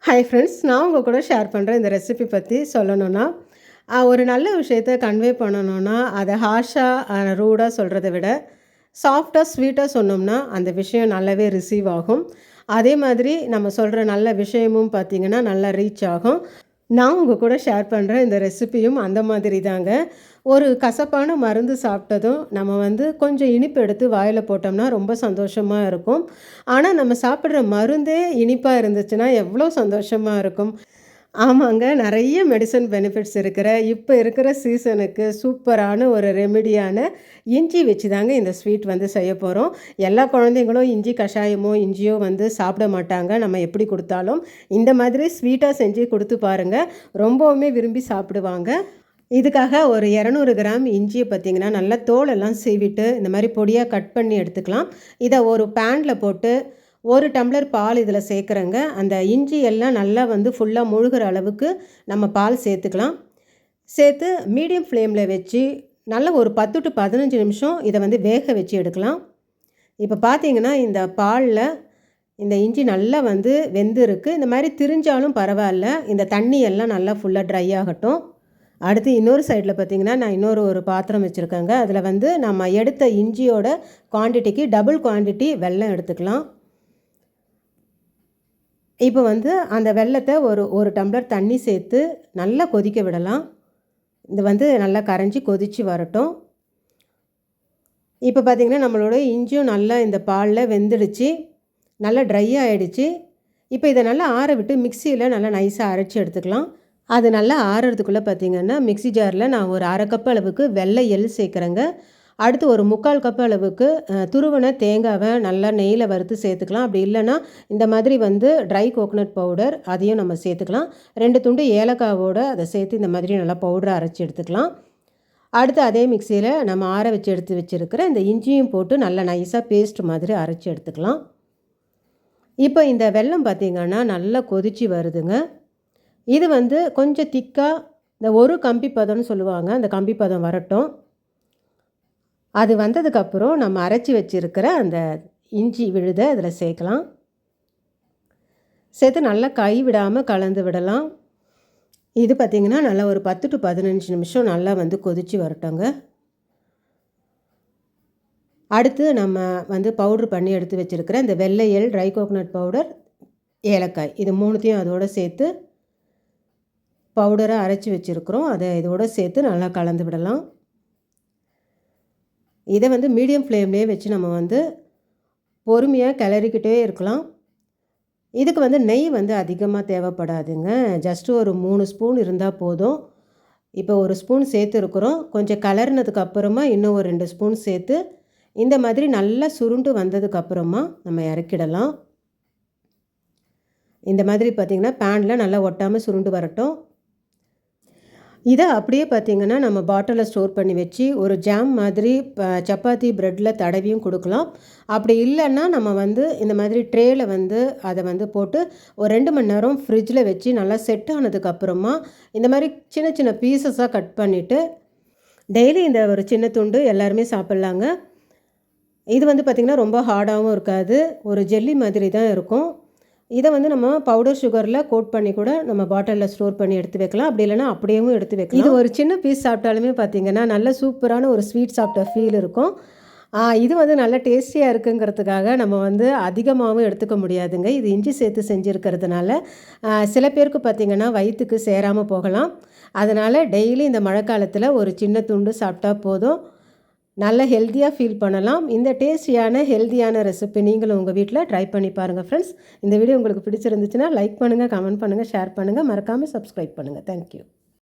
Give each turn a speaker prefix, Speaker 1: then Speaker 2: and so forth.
Speaker 1: Hi friends, நான் உங்கள் கூட ஷேர் பண்ணுற இந்த ரெசிபி பற்றி சொல்லணுன்னா, ஒரு நல்ல விஷயத்த கன்வே பண்ணணுன்னா, அதை ஹார்ஷாக ரூடாக சொல்கிறத விட சாஃப்டாக ஸ்வீட்டாக சொன்னோம்னா அந்த விஷயம் நல்லாவே ரிசீவ் ஆகும். அதே மாதிரி நம்ம சொல்கிற நல்ல விஷயமும் பார்த்திங்கன்னா நல்லா ரீச் ஆகும். நான் உங்கள் கூட ஷேர் பண்ணுற இந்த ரெசிபியும் அந்த மாதிரி தாங்க. ஒரு கசப்பான மருந்து சாப்பிட்டதும் நம்ம கொஞ்சம் இனிப்பு எடுத்து வாயில் போட்டோம்னா ரொம்ப சந்தோஷமாக இருக்கும். ஆனால் நம்ம சாப்பிட்ற மருந்தே இனிப்பாக இருந்துச்சுன்னா எவ்வளோ சந்தோஷமாக இருக்கும். ஆமாங்க, நிறைய மெடிசன் பெனிஃபிட்ஸ் இப்போ இருக்கிற சீசனுக்கு சூப்பரான ஒரு ரெமிடியான இஞ்சி வச்சு தாங்க இந்த ஸ்வீட் செய்ய போகிறோம். எல்லா குழந்தைங்களும் இஞ்சி கஷாயமோ இஞ்சியோ சாப்பிட மாட்டாங்க. நம்ம எப்படி கொடுத்தாலும் இந்த மாதிரி ஸ்வீட்டாக செஞ்சு கொடுத்து பாருங்கள், ரொம்பவுமே விரும்பி சாப்பிடுவாங்க. இதுக்காக ஒரு 200 கிராம் இஞ்சியை பார்த்திங்கன்னா நல்லா தோலெல்லாம் சீவிட்டு இந்த மாதிரி பொடியாக கட் பண்ணி எடுத்துக்கலாம். இதை ஒரு பேனில் போட்டு 1 டம்ளர் பால் இதில் சேர்க்குறேங்க. அந்த இஞ்சி எல்லாம் நல்லா ஃபுல்லாக முழுகிற அளவுக்கு நம்ம பால் சேர்த்துக்கலாம். சேர்த்து மீடியம் ஃப்ளேமில் வச்சு நல்லா ஒரு 10 to 15 நிமிஷம் இதை வேக வச்சு எடுக்கலாம். இப்போ பார்த்திங்கன்னா இந்த பாலில் இந்த இஞ்சி நல்லா வெந்திருக்கு. இந்த மாதிரி திரிஞ்சாலும் பரவாயில்ல, இந்த தண்ணி எல்லாம் நல்லா ஃபுல்லாக ட்ரை ஆகட்டும். அடுத்து இன்னொரு சைடில் பார்த்திங்கன்னா நான் ஒரு பாத்திரம் வச்சுருக்கேங்க. அதில் நம்ம எடுத்த இஞ்சியோட குவான்டிட்டிக்கு டபுள் குவான்டிட்டி வெல்லம் எடுத்துக்கலாம். இப்போ அந்த வெல்லத்தை ஒரு டம்ளர் தண்ணி சேர்த்து நல்லா கொதிக்க விடலாம். இது நல்லா கரைஞ்சி கொதித்து வரட்டும். இப்போ பார்த்திங்கன்னா நம்மளோட இஞ்சியும் நல்லா இந்த பாலில் வெந்துடுச்சு, நல்லா ட்ரை ஆகிடுச்சு. இப்போ இதை நல்லா ஆற விட்டு மிக்சியில் நல்லா நைஸாக அரைச்சி எடுத்துக்கலாம். அது நல்லா ஆறுறதுக்குள்ளே பார்த்திங்கன்னா மிக்சி ஜாரில் நான் ஒரு 1/2 கப் அளவுக்கு வெள்ளை எள் சேர்க்குறேங்க. அடுத்து ஒரு 3/4 கப் அளவுக்கு துருவின தேங்காவை நல்லா நெய்யில் வறுத்து சேர்த்துக்கலாம். அப்படி இல்லைன்னா இந்த மாதிரி ட்ரை கோகோனட் பவுடர் அதையும் நம்ம சேர்த்துக்கலாம். 2 துண்டு ஏலக்காவோடு அதை சேர்த்து இந்த மாதிரி நல்லா பவுடரை அரைச்சி எடுத்துக்கலாம். அடுத்து அதே மிக்சியில் நம்ம ஆற வச்சு எடுத்து வச்சுருக்கிற இந்த இஞ்சியும் போட்டு நல்லா நைஸாக பேஸ்ட் மாதிரி அரைச்சி எடுத்துக்கலாம். இப்போ இந்த வெல்லம் பார்த்திங்கன்னா நல்லா கொதித்து வருதுங்க. இது கொஞ்சம் திக்காக இந்த ஒரு கம்பி பதம்னு சொல்லுவாங்க, அந்த கம்பி பதம் வரட்டும். அது வந்ததுக்கப்புறம் நம்ம அரைச்சி வச்சுருக்கிற அந்த இஞ்சி விழுதை அதில் சேர்க்கலாம். சேர்த்து நல்லா கை விடாமல் கலந்து விடலாம். இது பார்த்திங்கன்னா நல்லா ஒரு 10 to 15 நிமிஷம் நல்லா கொதித்து வரட்டுங்க. அடுத்து நம்ம பவுட்ரு பண்ணி எடுத்து வச்சுருக்கிற இந்த வெள்ளை எள், ட்ரை கோகோனட் பவுடர், ஏலக்காய் இது மூணுத்தையும் அதோடு சேர்த்து பவுடரை அரைச்சி வச்சுருக்குறோம். அதை இதோடு சேர்த்து நல்லா கலந்து விடலாம். இதை மீடியம் ஃப்ளேம்லேயே வச்சு நம்ம பொறுமையாக கிளறிக்கிட்டே இருக்கலாம். இதுக்கு நெய் அதிகமாக தேவைப்படாதுங்க. ஜஸ்ட்டு ஒரு 3 ஸ்பூன் இருந்தால் போதும். இப்போ 1 ஸ்பூன் சேர்த்துருக்குறோம். கொஞ்சம் கலர்னதுக்கு அப்புறமா இன்னும் ஒரு 2 ஸ்பூன் சேர்த்து இந்த மாதிரி நல்லா சுருண்டு வந்ததுக்கப்புறமா நம்ம இறக்கிடலாம். இந்த மாதிரி பார்த்திங்கன்னா பேனில் நல்லா ஒட்டாமல் சுருண்டு வரட்டும். இதை அப்படியே பார்த்திங்கன்னா நம்ம பாட்டிலில் ஸ்டோர் பண்ணி வச்சு ஒரு ஜாம் மாதிரி சப்பாத்தி ப்ரெட்டில் தடவியும் கொடுக்கலாம். அப்படி இல்லைன்னா நம்ம இந்த மாதிரி ட்ரேயில் அதை போட்டு ஒரு 2 மணி நேரம் ஃப்ரிட்ஜில் வச்சு நல்லா செட் ஆனதுக்கப்புறமா இந்த மாதிரி சின்ன சின்ன பீசஸாக கட் பண்ணிவிட்டு டெய்லி இந்த ஒரு சின்ன துண்டு எல்லாருமே சாப்பிட்லாங்க. இது பார்த்திங்கன்னா ரொம்ப ஹார்டாகவும் இருக்காது, ஒரு ஜெல்லி மாதிரி தான் இருக்கும். இதை நம்ம பவுடர் சுகரில் கோட் பண்ணி கூட நம்ம பாட்டிலில் ஸ்டோர் பண்ணி எடுத்து வைக்கலாம். அப்படி இல்லைனா அப்படியேவும் எடுத்து வைக்கலாம். இது ஒரு சின்ன பீஸ் சாப்பிட்டாலுமே பார்த்திங்கன்னா நல்ல சூப்பரான ஒரு ஸ்வீட் சாப்பிட்ட ஃபீல் இருக்கும். இது நல்ல டேஸ்டியாக இருக்குங்கிறதுக்காக நம்ம அதிகமாகவும் எடுத்துக்க முடியாதுங்க. இது இஞ்சி சேர்த்து செஞ்சுருக்கிறதுனால சில பேருக்கு பார்த்திங்கன்னா வயிற்றுக்கு சேராமல் போகலாம். அதனால் டெய்லி இந்த மழை காலத்தில் ஒரு சின்ன துண்டு சாப்பிட்டா போதும், நல்ல ஹெல்த்தியாக ஃபீல் பண்ணலாம். இந்த டேஸ்டியான ஹெல்த்தியான ரெசிபி நீங்களும் உங்கள் வீட்டில் ட்ரை பண்ணி பாருங்கள் ஃப்ரெண்ட்ஸ். இந்த வீடியோ உங்களுக்கு பிடிச்சிருந்துச்சுன்னா லைக் பண்ணுங்கள், கமெண்ட் பண்ணுங்கள், ஷேர் பண்ணுங்கள், மறக்காமல் சப்ஸ்கிரைப் பண்ணுங்கள். தேங்க்யூ.